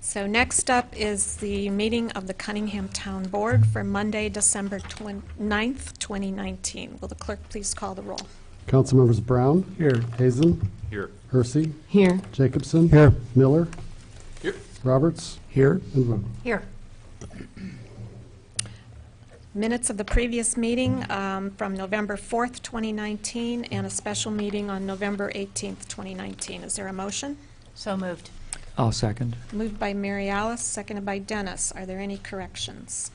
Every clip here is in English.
So next up is the meeting of the Cunningham Town Board for Monday, December 9th, 2019. Will the clerk please call the roll? Councilmembers Brown. Here. Hazen. Here. Hersey. Here. Jacobson. Here. Miller. Here. Roberts. Here. And Vogt. Here. Minutes of the previous meeting from November 4th, 2019, and a special meeting on November 18th, 2019. Is there a motion? So moved. I'll second. Moved by Mary Alice, seconded by Dennis. Are there any corrections?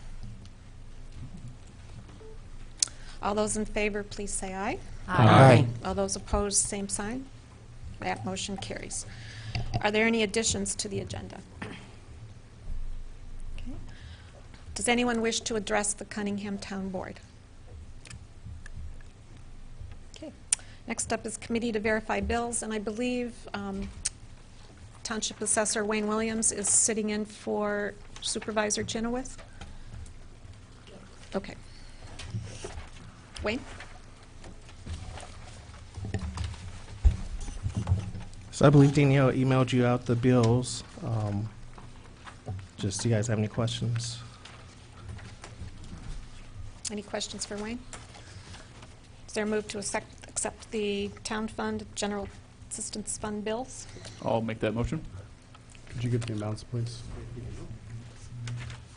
All those in favor, please say aye. Aye. All those opposed, same sign. That motion carries. Are there any additions to the agenda? Okay. Does anyone wish to address the Cunningham Town Board? Okay. Next up is Committee to Verify Bills, and I believe Township Assessor Wayne Williams is sitting in for Supervisor Chenoweth. Okay. Wayne? So I believe Danielle emailed you out the bills. Just, do you guys have any questions? Any questions for Wayne? Is there a move to accept the Town Fund General Assistance Fund bills? I'll make that motion. Could you give the amounts, please?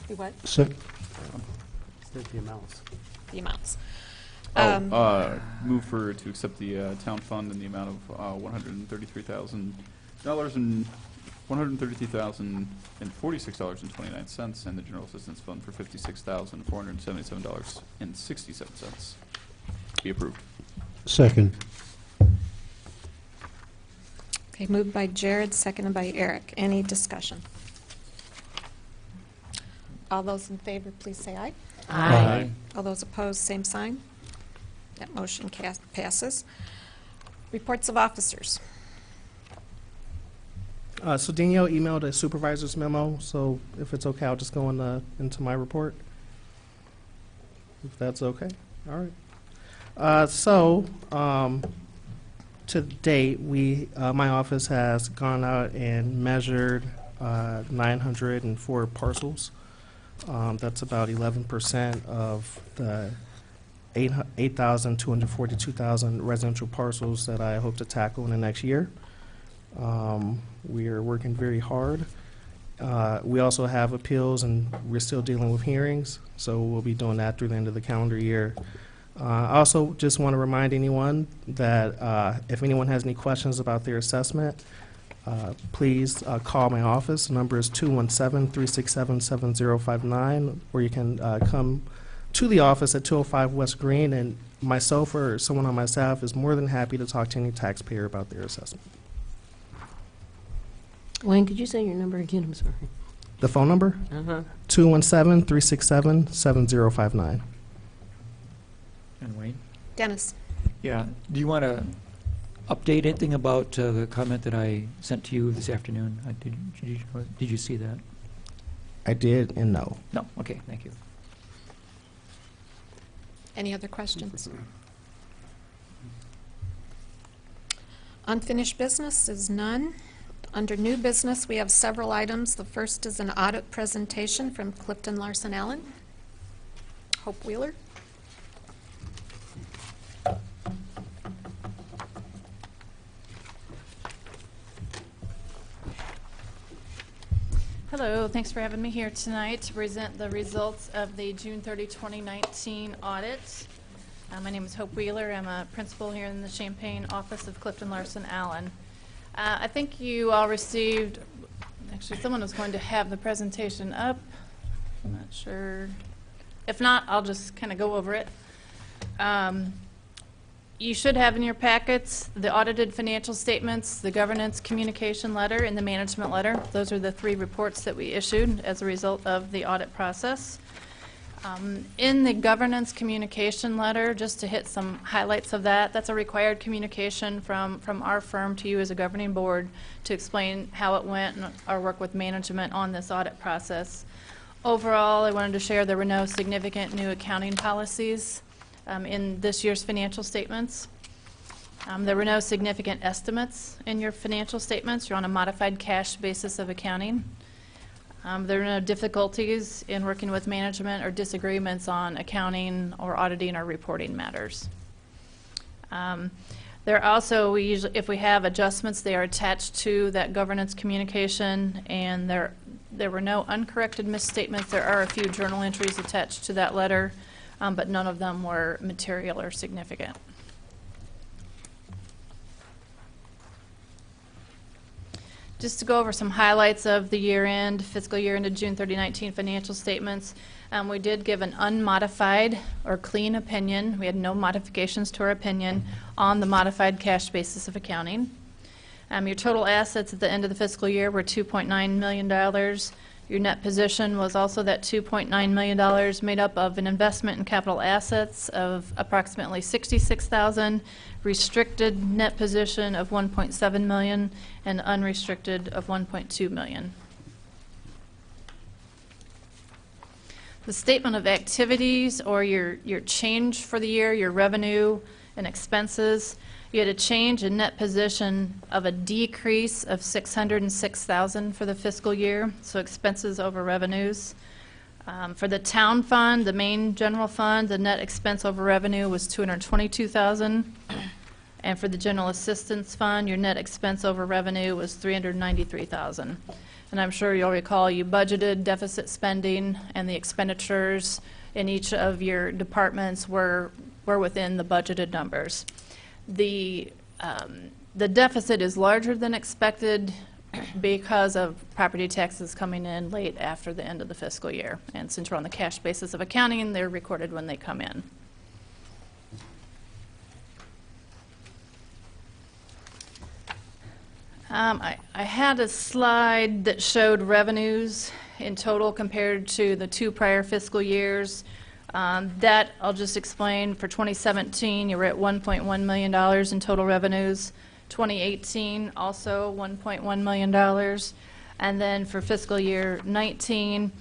The what? State the amounts. The amounts. Move to accept the town fund in the amount of $133,000 and $133,046.29, and the general assistance fund for $56,477.67. Be approved. Second. Okay, moved by Jared, seconded by Eric. Any discussion? All those in favor, please say aye. Aye. All those opposed, same sign. That motion passes. Reports of officers. So Danielle emailed a supervisor's memo, so if it's okay, I'll just go into my report. If that's okay. All right. To date, my office has gone out and measured 904 parcels. That's about 11% of the 8,242,000 residential parcels that I hope to tackle in the next year. We are working very hard. We also have appeals, and we're still dealing with hearings, so we'll be doing that through the end of the calendar year. I also just want to remind anyone that if anyone has any questions about their assessment, please call my office. The number is 217-367-7059, or you can come to the office at 205 West Green, and myself or someone on my staff is more than happy to talk to any taxpayer about their assessment. Wayne, could you say your number again? I'm sorry. The phone number? 217-367-7059. And Wayne? Dennis. Yeah. Do you want to update anything about the comment that I sent to you this afternoon? Did you see that? I did, and no. No. Okay. Thank you. Any other questions? Unfinished business is none. Under new business, we have several items. The first is an audit presentation from Clifton Larson Allen. Hope Wheeler. Hello, thanks for having me here tonight to present the results of the June 30, 2019 audit. My name is Hope Wheeler. I'm a principal here in the Champaign office of Clifton Larson Allen. I think you all received, actually someone was going to have the presentation up. I'm not sure. If not, I'll just kind of go over it. You should have in your packets the audited financial statements, the governance communication letter, and the management letter. Those are the three reports that we issued as a result of the audit process. In the governance communication letter, just to hit some highlights of that, that's a required communication from our firm to you as a governing board to explain how it went and our work with management on this audit process. Overall, I wanted to share there were no significant new accounting policies in this year's financial statements. There were no significant estimates in your financial statements. You're on a modified cash basis of accounting. There are no difficulties in working with management or disagreements on accounting or auditing or reporting matters. There are also, if we have adjustments, they are attached to that governance communication, and there were no uncorrected misstatements. There are a few journal entries attached to that letter, but none of them were material or significant. Just to go over some highlights of the year-end, fiscal year ended June 30, 2019 financial statements. We did give an unmodified or clean opinion. We had no modifications to our opinion on the modified cash basis of accounting. Your total assets at the end of the fiscal year were $2.9 million. Your net position was also that $2.9 million, made up of an investment in capital assets of approximately $66,000, restricted net position of $1.7 million, and unrestricted of $1.2 million. The statement of activities, or your change for the year, your revenue and expenses, you had a change in net position of a decrease of $606,000 for the fiscal year, so expenses over revenues. For the town fund, the main general fund, the net expense over revenue was $222,000. And for the general assistance fund, your net expense over revenue was $393,000. And I'm sure you'll recall you budgeted deficit spending, and the expenditures in each of your departments were within the budgeted numbers. The deficit is larger than expected because of property taxes coming in late after the end of the fiscal year. And since we're on the cash basis of accounting, they're recorded when they come in. I had a slide that showed revenues in total compared to the two prior fiscal years. That I'll just explain. For 2017, you were at $1.1 million in total revenues. 2018, also $1.1 million. And then for fiscal year 19,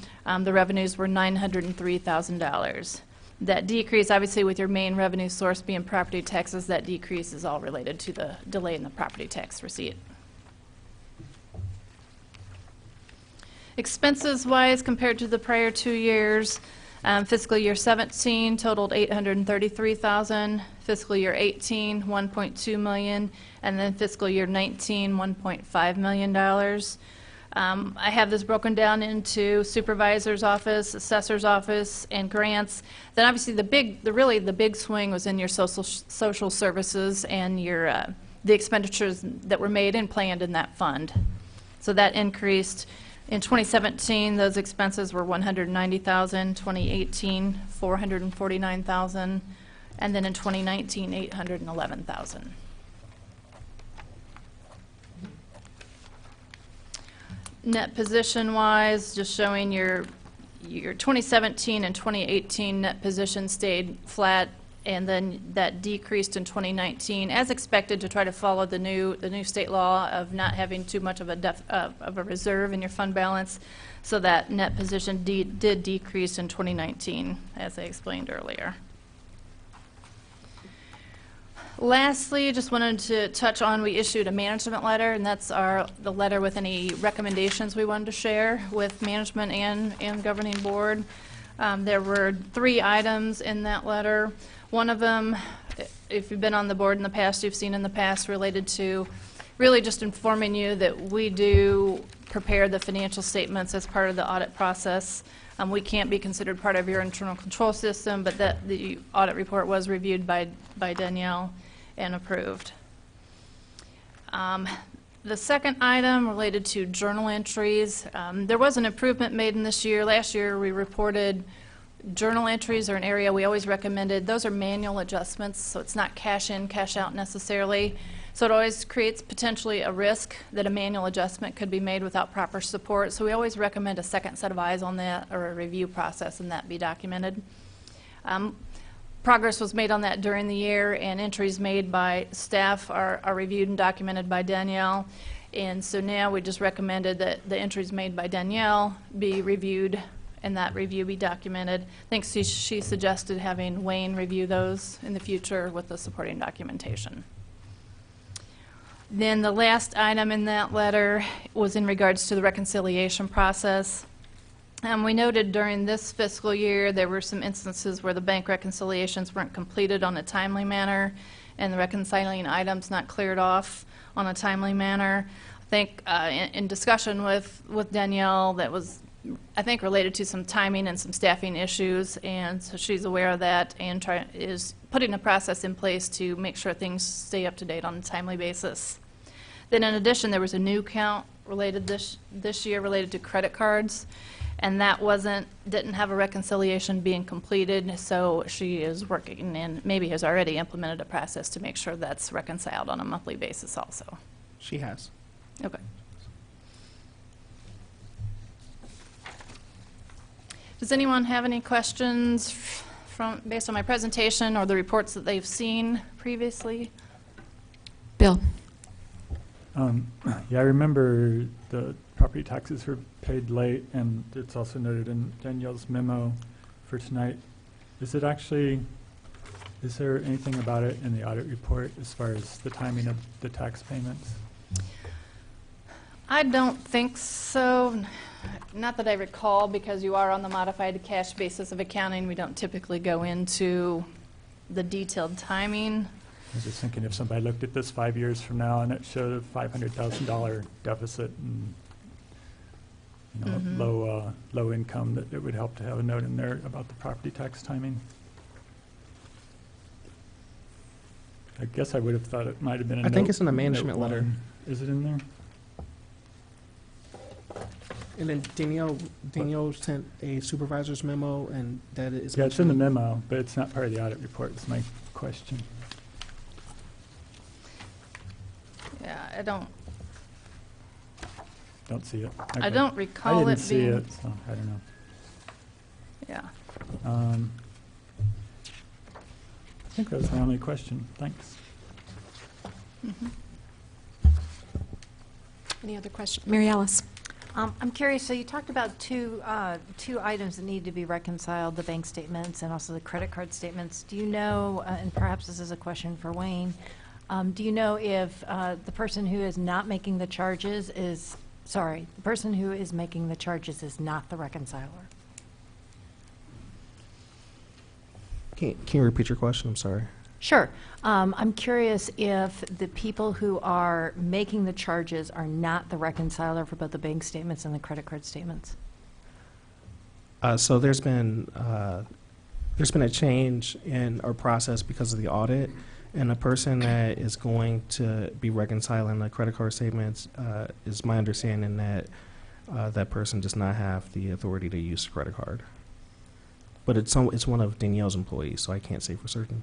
the revenues were $903,000. That decrease, obviously with your main revenue source being property taxes, that decrease is all related to the delay in the property tax receipt. Expenses-wise, compared to the prior 2 years, fiscal year 17 totaled $833,000, fiscal year 18, $1.2 million, and then fiscal year 19, $1.5 million. I have this broken down into supervisor's office, assessor's office, and grants. Then obviously the big swing was in your social services and your the expenditures that were made and planned in that fund. So that increased. In 2017, those expenses were $190,000, 2018, $449,000, and then in 2019, $811,000. Net position-wise, just showing your 2017 and 2018 net position stayed flat, and then that decreased in 2019, as expected, to try to follow the new state law of not having too much of a reserve in your fund balance. So that net position did decrease in 2019, as I explained earlier. Lastly, just wanted to touch on, we issued a management letter, and that's the letter with any recommendations we wanted to share with management and governing board. There were 3 items in that letter. One of them, if you've been on the board in the past, you've seen in the past, related to really just informing you that we do prepare the financial statements as part of the audit process. We can't be considered part of your internal control system, but that the audit report was reviewed by Danielle and approved. The second item related to journal entries. There was an improvement made in this year. Last year we reported journal entries are an area we always recommended. Those are manual adjustments, so it's not cash in, cash out necessarily. So it always creates potentially a risk that a manual adjustment could be made without proper support. So we always recommend a second set of eyes on that, or a review process, and that be documented. Progress was made on that during the year, and entries made by staff are reviewed and documented by Danielle. And so now we just recommended that the entries made by Danielle be reviewed and that review be documented. I think she suggested having Wayne review those in the future with the supporting documentation. Then the last item in that letter was in regards to the reconciliation process. We noted during this fiscal year, there were some instances where the bank reconciliations weren't completed on a timely manner, and the reconciling items not cleared off on a timely manner. I think in discussion with Danielle, that was, I think, related to some timing and some staffing issues, and so she's aware of that and is putting a process in place to make sure things stay up to date on a timely basis. Then in addition, there was a new count related this year related to credit cards, and that didn't have a reconciliation being completed, so she is working and maybe has already implemented a process to make sure that's reconciled on a monthly basis also. She has. Okay. Does anyone have any questions based on my presentation or the reports that they've seen previously? Bill? Yeah, I remember the property taxes were paid late, and it's also noted in Danielle's memo for tonight. Is there anything about it in the audit report as far as the timing of the tax payments? I don't think so. Not that I recall, because you are on the modified cash basis of accounting. We don't typically go into the detailed timing. I was just thinking if somebody looked at this 5 years from now and it showed a $500,000 deficit and low income, that it would help to have a note in there about the property tax timing. I guess I would have thought it might have been a I think note- it's in the management note letter. one. Is it in there? And then Danielle sent a supervisor's memo, and that is. Yeah, it's in the mentioned- memo, but it's not part of the audit report, is my question. Yeah, I don't Don't see it. I Okay. don't recall I it didn't see being. it, so I don't know. Yeah. I think that was my only question. Thanks. Any other questions? Mary Alice? I'm curious, so you talked about two items that need to be reconciled, the bank statements and also the credit card statements. Do you know, and perhaps this is a question for Wayne, do you know if the person who is not making the charges is, the person who is making the charges is not the reconciler? Can you repeat your question? I'm sorry. Sure. I'm curious if the people who are making the charges are not the reconciler for both the bank statements and the credit card statements. So there's been a change in our process because of the audit, and the person that is going to be reconciling the credit card statements is my understanding that that person does not have the authority to use the credit card. But it's one of Danielle's employees, so I can't say for certain.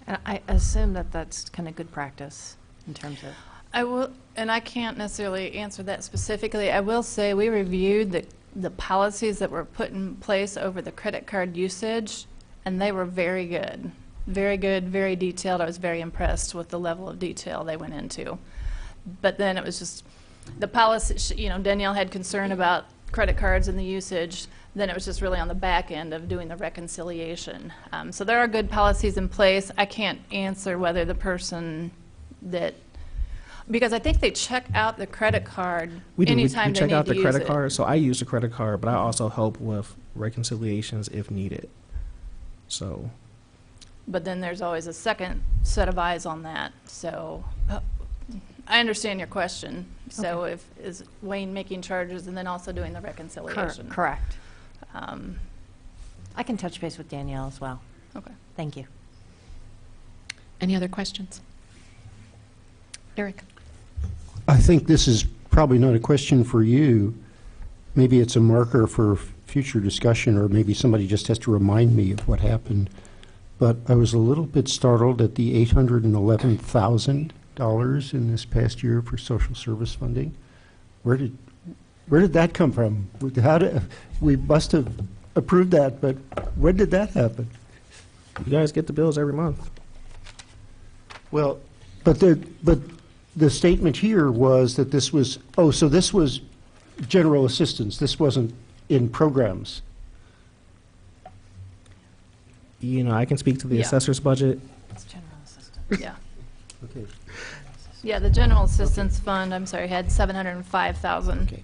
And I assume that that's kind of good practice in terms of. I will, and I can't necessarily answer that specifically. I will say we reviewed the policies that were put in place over the credit card usage, and they were very good. Very good, very detailed. I was very impressed with the level of detail they went into. But then it was just the policy, Danielle had concern about credit cards and the usage. Then it was just really on the back end of doing the reconciliation. So there are good policies in place. I can't answer whether the person because I think they check out the credit card anytime we they check need out to the use credit it. card. So I use the credit card, but I also help with reconciliations if needed. So. But then there's always a second set of eyes on that. So I understand your question. So is Wayne making charges and then also doing the reconciliation? Correct. I can touch base with Danielle as well. Okay. Thank you. Any other questions? Eric? I think this is probably not a question for you. Maybe it's a marker for future discussion, or maybe somebody just has to remind me of what happened. But I was a little bit startled at the $811,000 in this past year for social service funding. Where did that come from? We must have approved that, but when did that happen? You guys get the bills every month. Well, but the statement here was that this was, so this was general assistance. This wasn't in programs. I can speak to the Yeah. assessor's budget. It's general assistance. Yeah. Okay. Yeah, the general assistance fund, had 705,000 Okay.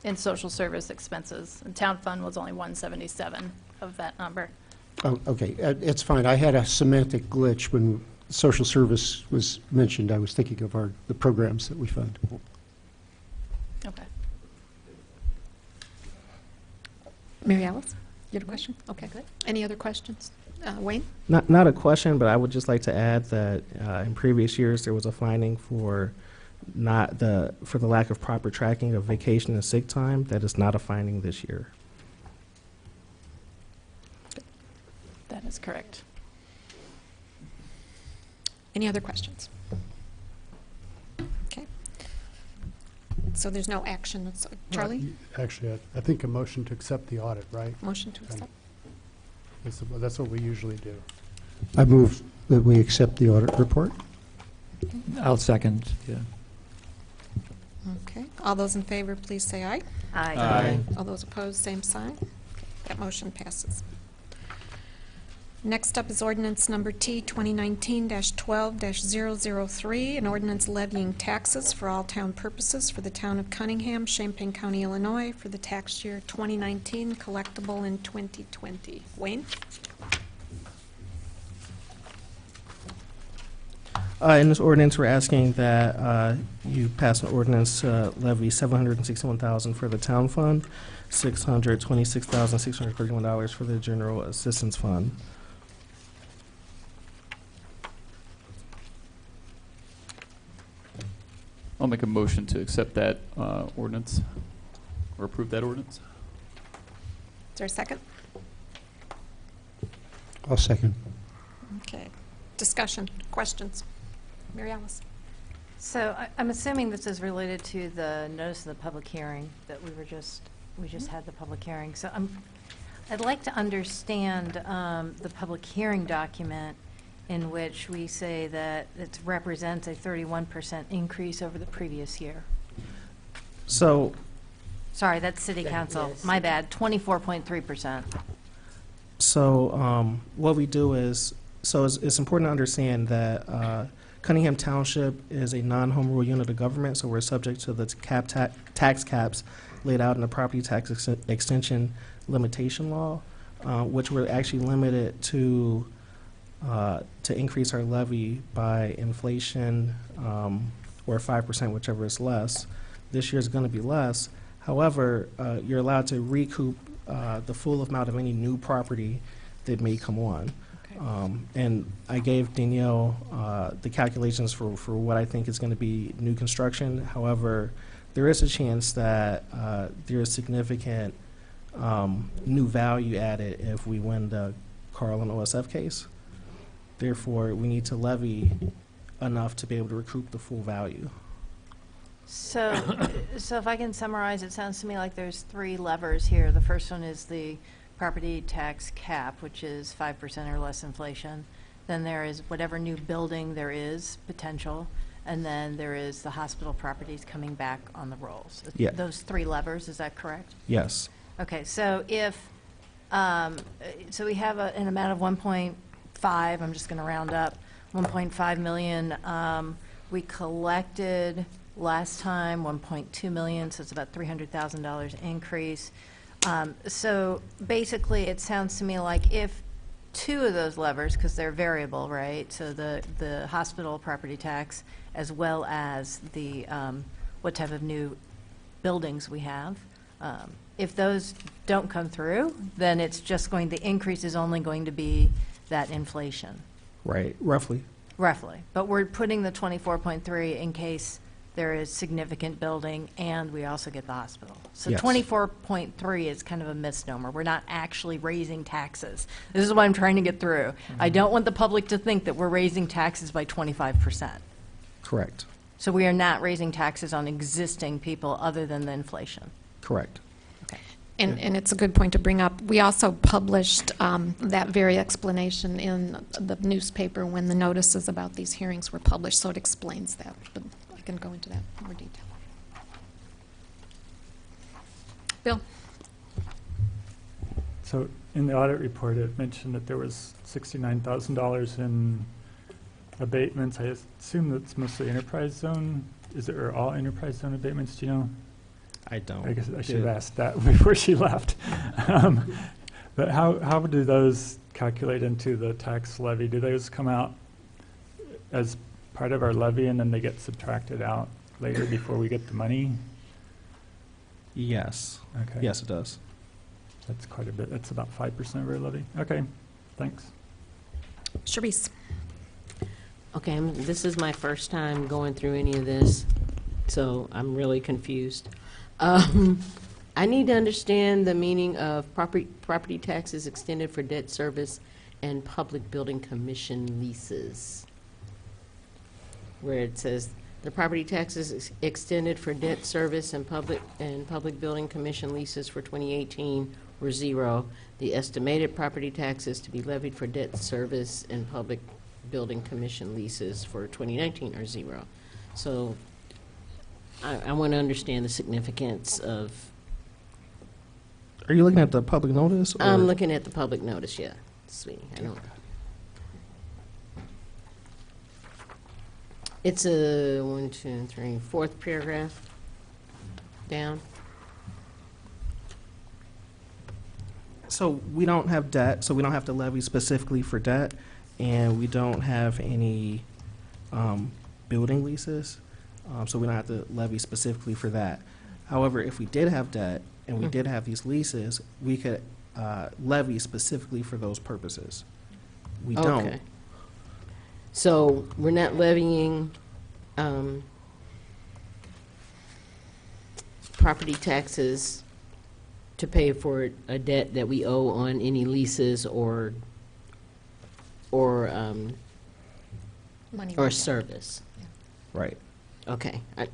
in social service expenses. And town fund was only 177 of that number. Oh, okay, it's fine. I had a semantic glitch when social service was mentioned. I was thinking of the programs that we fund. Okay. Mary Alice, you had a question? Okay, good. Any other questions? Wayne? Not a question, but I would just like to add that in previous years, there was a finding for the lack of proper tracking of vacation and sick time. That is not a finding this year. That is correct. Any other questions? Okay. So there's no action. That's, Charlie? Actually, I think a motion to accept the audit, right? Motion to accept. That's what we usually do. I move that we accept the audit report. I'll second, yeah. Okay. All those in favor, please say aye. Aye. All those opposed, same sign. Okay, that motion passes. Next up is ordinance number T 2019-12-003, an ordinance levying taxes for all town purposes for the town of Cunningham, Champaign County, Illinois, for the tax year 2019, collectible in 2020. Wayne? In this ordinance, we're asking that you pass an ordinance to levy $761,000 for the town fund, $626,631 for the general assistance fund. I'll make a motion to accept that ordinance, or approve that ordinance. Is there a second? I'll second. Okay. Discussion, questions? Mary Alice? So I'm assuming this is related to the notice of the public hearing that we just had the public hearing. So I'd like to understand the public hearing document in which we say that it represents a 31% increase over the previous year. So, Sorry, that's city council. My bad, 24.3%. so what we do is, it's important to understand that Cunningham Township is a non-home rule unit of government, so we're subject to the tax caps laid out in the property tax extension limitation law, which we're actually limited to increase our levy by inflation or 5%, whichever is less. This year is going to be less. However, you're allowed to recoup the full amount of any new property that may come on. Okay. And I gave Danielle the calculations for what I think is going to be new construction. However, there is a chance that there is significant new value added if we win the Carl and OSF case. Therefore, we need to levy enough to be able to recoup the full value. So if I can summarize, it sounds to me like there's three levers here. The first one is the property tax cap, which is 5% or less inflation. Then there is whatever new building there is, potential. And then there is the hospital properties coming back on the rolls. Yeah. Those three levers, is that correct? Yes. Okay, so if, so we have an amount of 1.5, I'm just going to round up, 1.5 million. We collected last time 1.2 million, so it's about $300,000 increase. So basically, it sounds to me like if two of those levers, because they're variable, right? So the hospital property tax, as well as the what type of new buildings we have. If those don't come through, then it's just going, the increase is only going to be that inflation. Right, roughly. Roughly. But we're putting the 24.3 in case there is significant building and we also get the hospital. So Yes. 24.3 is kind of a misnomer. We're not actually raising taxes. This is what I'm trying to get through. I don't want the public to think that we're raising taxes by 25%. Correct. So we are not raising taxes on existing people other than the inflation. Correct. And it's a good point to bring up. We also published that very explanation in the newspaper when the notices about these hearings were published, so it explains that. But I can go into that in more detail. Bill? So in the audit report, it mentioned that there was $69,000 in abatements. I assume that's mostly enterprise zone. Is it, or all enterprise zone abatements, do you know? I don't. I guess I should have asked that before she left. But how do those calculate into the tax levy? Do those come out as part of our levy and then they get subtracted out later before we get the money? Yes. Okay. Yes, it does. That's quite a bit. That's about 5% of our levy. Okay, thanks. Sharice? Okay, this is my first time going through any of this, so I'm really confused. I need to understand the meaning of property taxes extended for debt service and public building commission leases. Where it says, the property taxes extended for debt service and public building commission leases for 2018 were 0. The estimated property taxes to be levied for debt service and public building commission leases for 2019 are 0. So I want to understand the significance of. Are you looking at the public notice? Or? I'm looking at the public notice, yeah, sweetie. I don't. It's a 1, 2, 3, 4th paragraph down. So we don't have debt, so we don't have to levy specifically for debt, and we don't have any building leases, so we don't have to levy specifically for that. However, if we did have debt and we did have these leases, we could levy specifically for those purposes. We don't. Okay. So we're not levying property taxes to pay for a debt that we owe on any leases or Money or like that. service. Right. Okay. I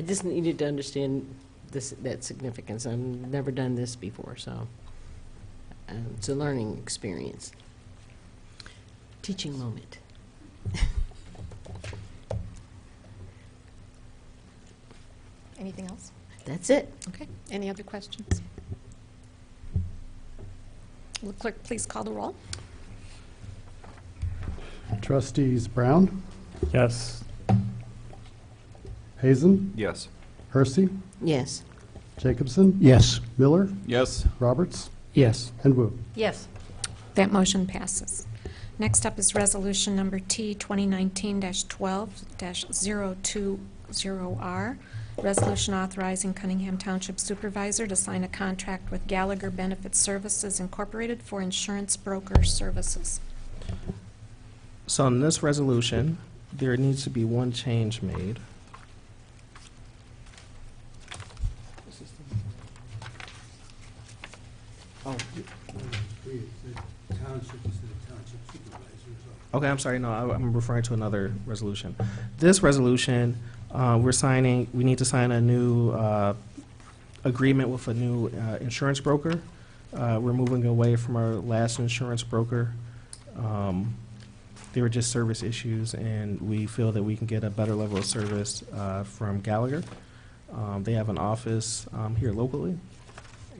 just needed to understand that significance. I've never done this before, so it's a learning experience. Teaching moment. Anything else? That's it. Okay. Any other questions? Will the clerk please call the roll? Trustees Brown, Yes. Hazen, Yes. Hersey, Yes. Jacobson, Yes. Miller, Yes. Roberts, Yes. and Wu. Yes. That motion passes. Next up is resolution number T 2019-12-020R. Resolution authorizing Cunningham Township Supervisor to sign a contract with Gallagher Benefit Services Incorporated for insurance broker services. So in this resolution, there needs to be one change made. Oh. Okay, I'm sorry, no, I'm referring to another resolution. This resolution, we need to sign a new agreement with a new insurance broker. We're moving away from our last insurance broker. There were just service issues, and we feel that we can get a better level of service from Gallagher. They have an office here locally,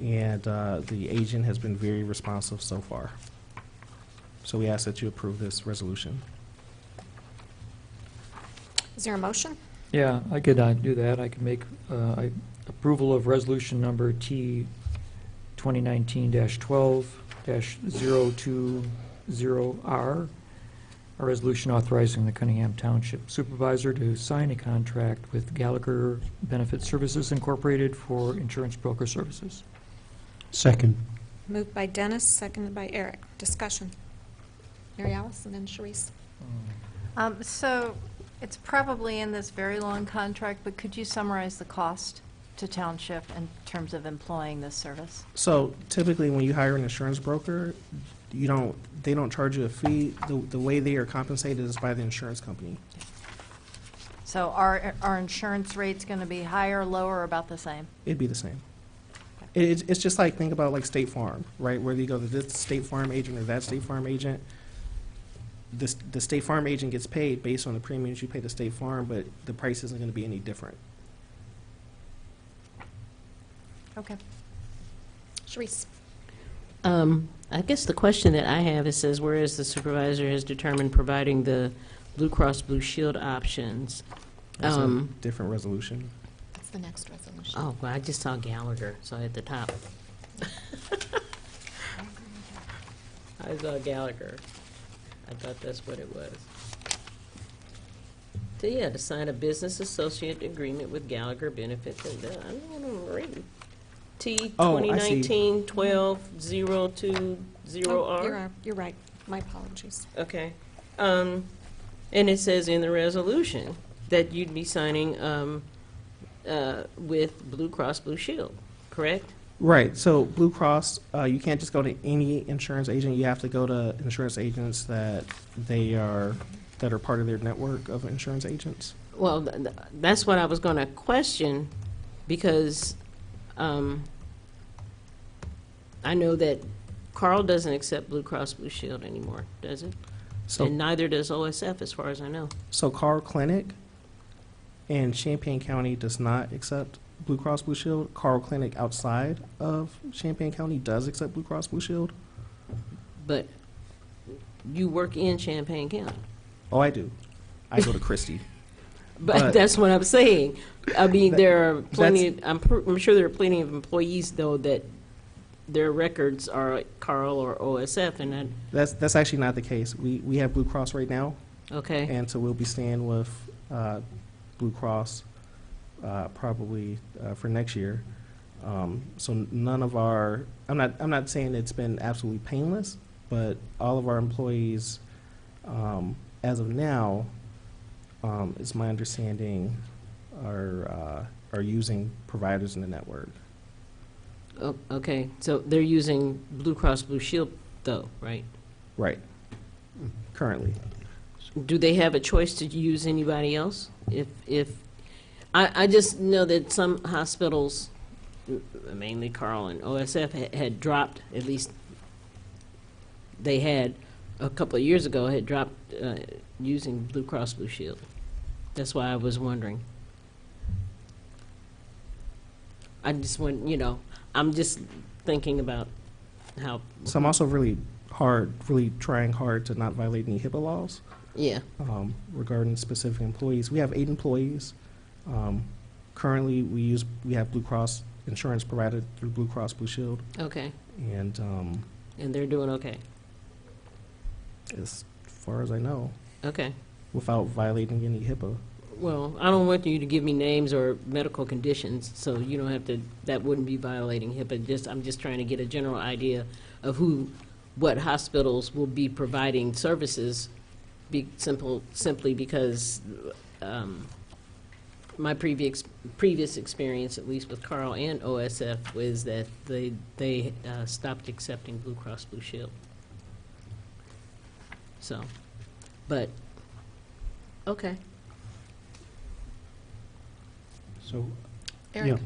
and the agent has been very responsive so far. So we ask that you approve this resolution. Is there a motion? Yeah, I could do that. I could make approval of resolution number T 2019-12-020R, a resolution authorizing the Cunningham Township Supervisor to sign a contract with Gallagher Benefit Services Incorporated for insurance broker services. Second. Moved by Dennis, seconded by Eric. Discussion. Mary Alice and then Sharice. So it's probably in this very long contract, but could you summarize the cost to Township in terms of employing this service? So typically, when you hire an insurance broker, they don't charge you a fee. The way they are compensated is by the insurance company. So are insurance rates going to be higher, lower, or about the same? It'd be the same. It's just like, think about like State Farm, right? Whether you go to this State Farm agent or that State Farm agent, the State Farm agent gets paid based on the premiums you pay to State Farm, but the price isn't going to be any different. Okay. Sharice. I guess the question that I have, it says, whereas the supervisor has determined providing the Blue Cross Blue Shield options. That's a different resolution. That's the next resolution. Oh, well, I just saw Gallagher, so at the top. I saw Gallagher. I thought that's what it was. So, yeah, to sign a business associate agreement with Gallagher Benefits, and I don't know what I'm reading. T Oh, I see. 2019-12-020R. You're right. My apologies. Okay. And it says in the resolution that you'd be signing with Blue Cross Blue Shield, correct? Right, so Blue Cross, you can't just go to any insurance agent. You have to go to insurance agents that are part of their network of insurance agents. Well, that's what I was going to question, because I know that Carl doesn't accept Blue Cross Blue Shield anymore, does it? So, And neither does OSF, as far as I know. so Carl Clinic in Champaign County does not accept Blue Cross Blue Shield. Carl Clinic outside of Champaign County does accept Blue Cross Blue Shield. But you work in Champaign County. Oh, I do. I go to Christie. But that's what I'm saying. I mean, there are plenty, That's- I'm sure there are plenty of employees, though, that their records are Carl or OSF, and that, That's actually not the case. We have Blue Cross right now, okay? and so we'll be staying with Blue Cross probably for next year. So none of our, I'm not saying it's been absolutely painless, but all of our employees, as of now, is my understanding, are using providers in the network. Oh, okay, so they're using Blue Cross Blue Shield, though, right? Right. Currently. Do they have a choice to use anybody else? I just know that some hospitals, mainly Carl and OSF, had dropped, at least they had, a couple of years ago, had dropped using Blue Cross Blue Shield. That's why I was wondering. I just want, I'm just thinking about how, So I'm also really trying hard to not violate any HIPAA laws. yeah, Regarding specific employees. We have 8 employees. Currently, we have Blue Cross insurance provided through Blue Cross Blue Shield, okay, and and they're doing okay, as far as I know, okay. without violating any HIPAA. Well, I don't want you to give me names or medical conditions, so you don't have to, that wouldn't be violating HIPAA. I'm just trying to get a general idea of what hospitals will be providing services, simply because my previous experience, at least with Carl and OSF, was that they stopped accepting Blue Cross Blue Shield. So, but, okay. So, Eric? yeah.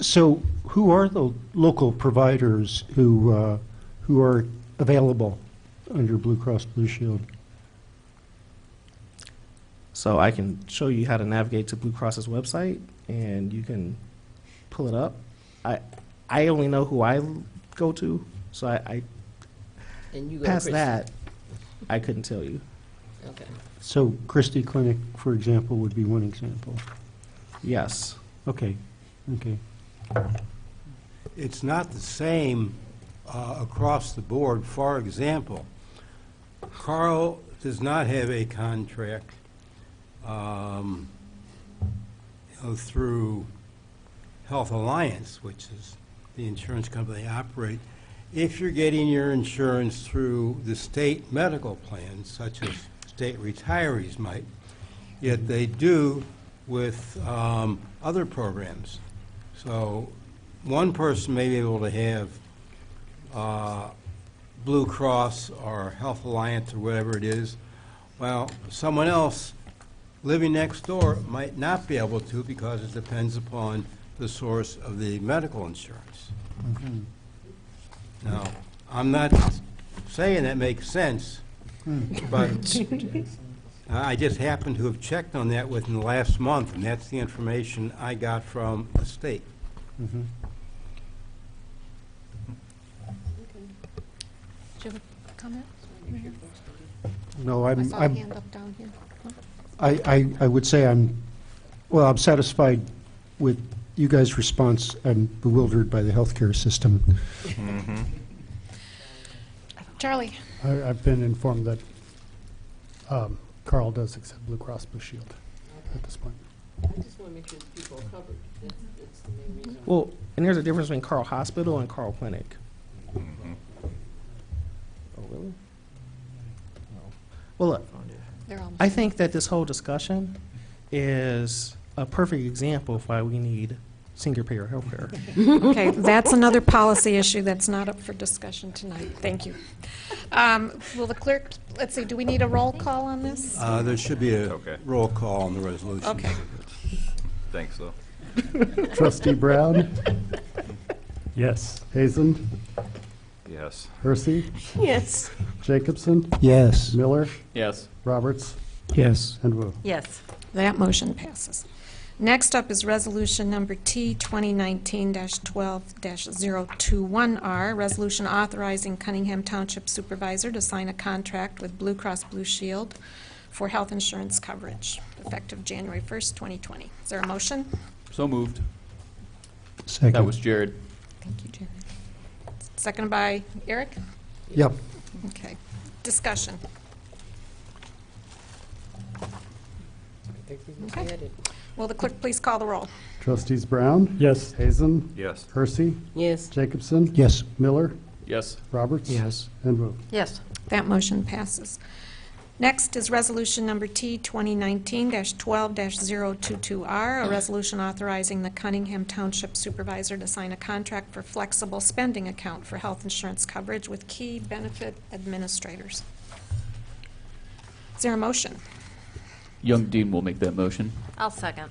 So who are the local providers who are available under Blue Cross Blue Shield? So I can show you how to navigate to Blue Cross's website, and you can pull it up. I only know who I go to, so I And you go past Christie. that, I couldn't tell you. Okay. So Christie Clinic, for example, would be one example. Yes. Okay, okay. It's not the same across the board. For example, Carl does not have a contract through Health Alliance, which is the insurance company they operate. If you're getting your insurance through the state medical plans, such as state retirees might, yet they do with other programs. So one person may be able to have Blue Cross or Health Alliance or whatever it is, while someone else living next door might not be able to, because it depends upon the source of the medical insurance. Now, I'm not saying that makes sense, but I just happen to have checked on that within the last month, and that's the information I got from the state. Mhm. Do you have a comment? No, I saw a I'm, hand up down here. I would say I'm satisfied with you guys' response, I'm bewildered by the healthcare system. Charlie? I've been informed that Carl does accept Blue Cross Blue Shield at this point. I just want to make sure people are covered. That's the main reason. Well, and there's a difference between Carl Hospital and Carl Clinic. Oh, really? No. Well, look, They're almost. I think that this whole discussion is a perfect example of why we need single payer health care. Okay, that's another policy issue that's not up for discussion tonight. Thank you. Will the clerk, let's see, do we need a roll call on this? There should be a Okay. roll call on the resolution. Okay. Thanks, though. Trustee Brown, Yes. Hazen, Yes. Hersey, Yes. Jacobson, Yes. Miller, Yes. Roberts, Yes. and Wu. Yes. That motion passes. Next up is resolution number T 2019-12-021R, resolution authorizing Cunningham Township Supervisor to sign a contract with Blue Cross Blue Shield for health insurance coverage, effective January 1st, 2020. Is there a motion? So moved. Second. That was Jared. Thank you, Jerry. Seconded by Eric? Yep. Okay. Discussion. Okay. Will the clerk please call the roll? Trustees Brown, Yes. Hazen, Yes. Hersey, Yes. Jacobson, Yes. Miller, Yes. Roberts, Yes. and Wu. Yes. That motion passes. Next is resolution number T 2019-12-022R, a resolution authorizing the Cunningham Township Supervisor to sign a contract for flexible spending account for health insurance coverage with key benefit administrators. Is there a motion? Young Dean will make that motion. I'll second.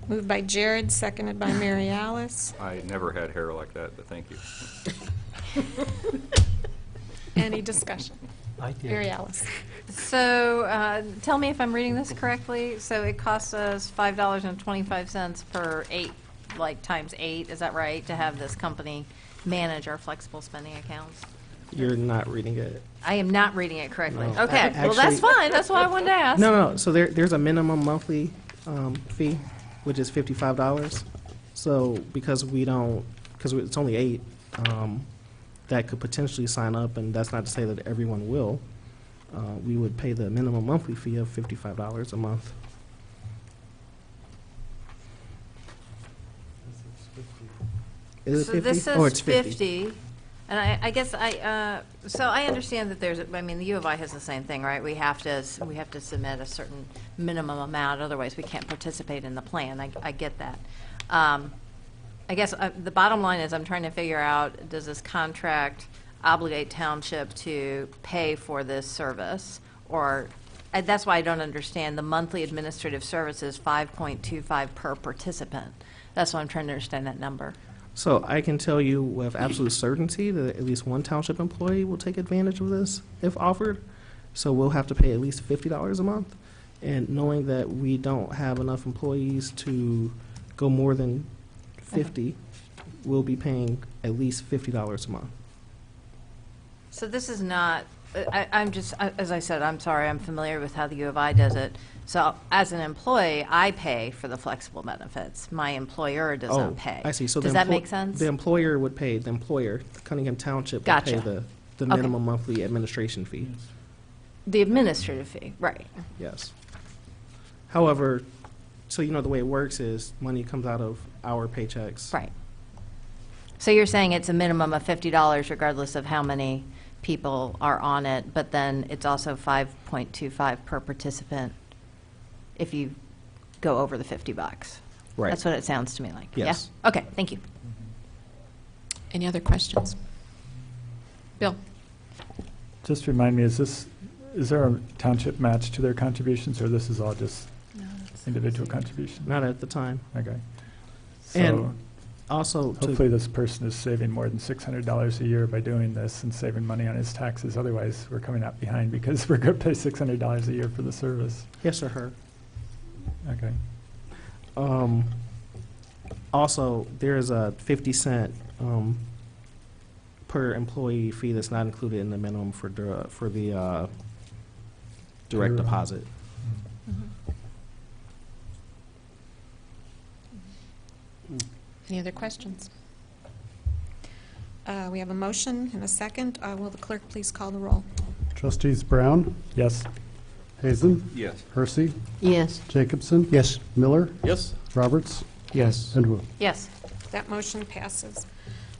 Moved by Jared, seconded by Mary Alice. I never had hair like that, but thank you. Any discussion? Mary Alice. So, tell me if I'm reading this correctly. So it costs us $5.25 per 8, like times 8, is that right, to have this company manage our flexible spending accounts? You're not reading it. I am not reading it correctly. No. Okay, well, that's Actually- fine. That's why I wanted to ask. No. So there's a minimum monthly fee, which is $55. So because it's only 8, that could potentially sign up, and that's not to say that everyone will. We would pay the minimum monthly fee of $55 a month. Is it 50? So this Oh, says it's 50. and I guess so I understand that I mean, the U of I has the same thing, right? We have to submit a certain minimum amount, otherwise we can't participate in the plan. I get that. I guess the bottom line is I'm trying to figure out, does this contract obligate Township to pay for this service? Or, that's why I don't understand, the monthly administrative service is $5.25 per participant. That's why I'm trying to understand that number. So I can tell you with absolute certainty that at least one township employee will take advantage of this if offered. So we'll have to pay at least $50 a month. And knowing that we don't have enough employees to go more than 50, we'll be paying at least $50 a month. So this is not, I'm just, as I said, I'm sorry, I'm familiar with how the U of I does it. So as an employee, I pay for the flexible benefits. My employer does not pay. I see. So does that make sense? The employer would pay, the Cunningham Township would Gotcha. pay the Okay. minimum monthly administration fee. The administrative fee, right. Yes. However, so you know the way it works is money comes out of our paychecks. Right. So you're saying it's a minimum of $50 regardless of how many people are on it, but then it's also $5.25 per participant if you go over the $50. Right. That's what it sounds to me like. Yes. Yeah? Okay, thank you. Any other questions? Bill? Just remind me, is there a township match to their contributions, or this is all just individual contribution? Not at the time. Okay. And So also, hopefully this person is saving more than $600 a year by doing this and saving money on his taxes. Otherwise, we're coming out behind because we're going to pay $600 a year for the service. yes or her. Okay. Also, there's a 50-cent per employee fee that's not included in the minimum for the direct deposit. Any other questions? We have a motion and a second. Will the clerk please call the roll? Trustees Brown, Yes. Hazen, Yes. Hersey, Yes. Jacobson. Yes. Miller, Yes. Roberts, Yes. and Wu. Yes. That motion passes.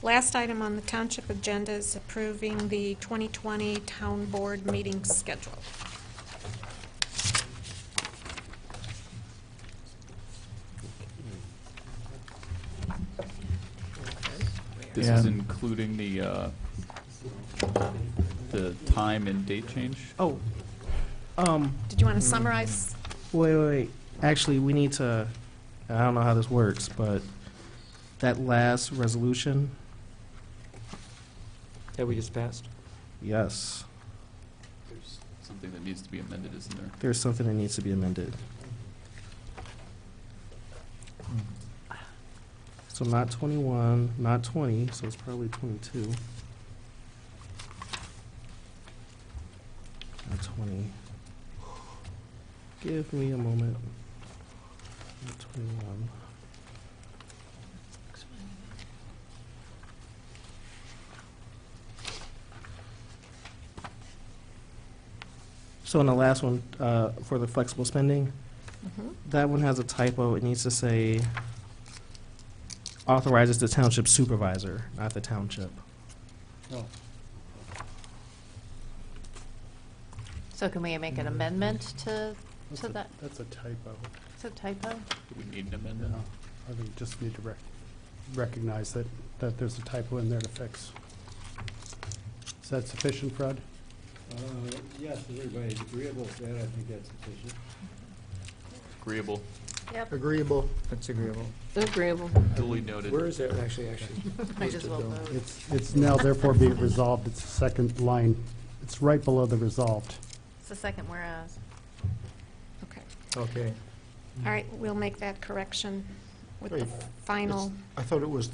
Last item on the township agenda is approving the 2020 town board meeting schedule. This is And- including the time and date change? Oh, Did you want to summarize? wait. Actually, we need to, I don't know how this works, but that last resolution, That we just passed? yes, There's something that needs to be amended, isn't there? there's something that needs to be amended. So not 21, not 20, so it's probably 22. Not 20. Give me a moment. Not 21. So in the last one, for the flexible spending, that one has a typo. It needs to say authorizes the township supervisor, not the township. So can we make an amendment to that? That's a typo. It's a typo? Do we need an amendment? I think just need to recognize that there's a typo in there to fix. Is that sufficient, Fred? Yes, if everybody's agreeable to that, I think that's sufficient. Agreeable. Yep. Agreeable. That's agreeable. Agreeable. Duly noted. Where is that actually Might as well listed, though? vote. It's now therefore being resolved. It's the second line. It's right below the resolved. It's the second whereas. Okay. Okay. All right, we'll make that correction with the Wait, final. I thought it was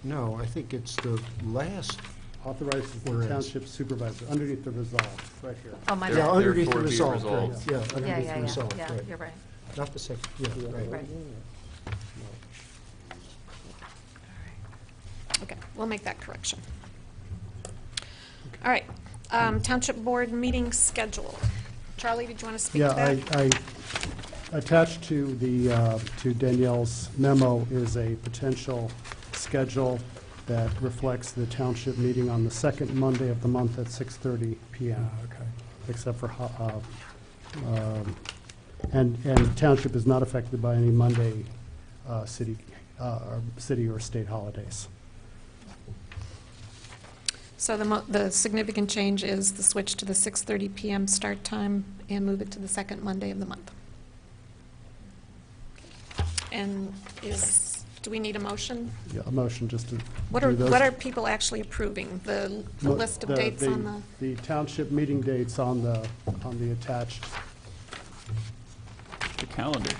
no, I think it's the last. Authorizes the Whereas. township supervisor, underneath the resolve, right here. Oh, my There- Yeah, bad. underneath the Therefore be resolve, resolved. right, yeah, Yeah, underneath yeah, the yeah, resolve, yeah, right. you're right. Not the second, yeah, right. Right. Okay, we'll make that correction. All right, township board meeting schedule. Charlie, did you want to speak to Yeah, that? I attached to to Danielle's memo is a potential schedule that reflects the township meeting on the second Monday of the month at 6:30 PM, Okay. except for, and township is not affected by any Monday city or state holidays. So the significant change is the switch to the 6:30 PM start time and move it to the second Monday of the month. And do we need a motion? Yeah, a motion just to What do those. are people actually approving? The Mo- list of dates on the? The township meeting dates on the attached, The calendar.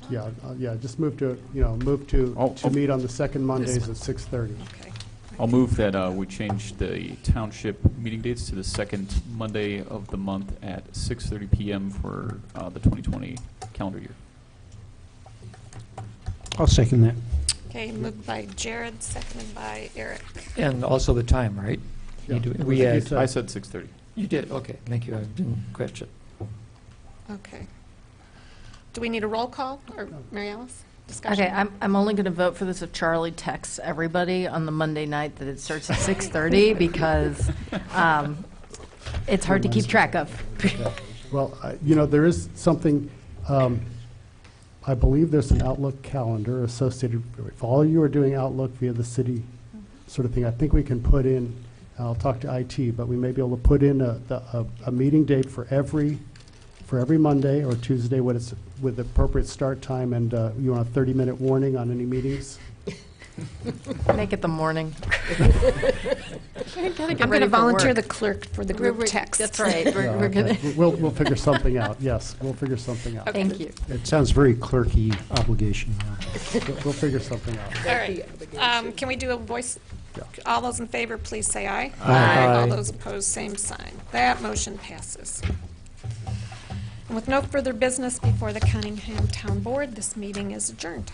yeah, just move to Oh, meet on the second Mondays at 6:30. Okay. I'll move that we change the township meeting dates to the second Monday of the month at 6:30 PM for the 2020 calendar year. I'll second that. Okay, moved by Jared, seconded by Eric. And also the time, right? Yeah. You do- You We said- had, I said 6:30. you did, okay, thank you, I didn't question. Okay. Do we need a roll call, or Mary Alice? Discussion? Okay, I'm only going to vote for this if Charlie texts everybody on the Monday night that it starts at 6:30 because it's hard to keep track of. Well, there is something, I believe there's an Outlook calendar associated, if all you are doing Outlook via the city sort of thing, I think we can put in, I'll talk to IT, but we may be able to put in a meeting date for every Monday or Tuesday with appropriate start time, and you want a 30-minute warning on any meetings? Make it the morning. I'm going to volunteer the clerk for the group text. That's right. Yeah, We're going okay. to, We'll figure something out, yes, we'll figure something out. thank you. It sounds very clerky obligation. We'll figure something out. All right. Can we do a voice? Yeah. All those in favor, please say aye. Aye. All those opposed, same sign. That motion passes. And with no further business before the Cunningham Town Board, this meeting is adjourned.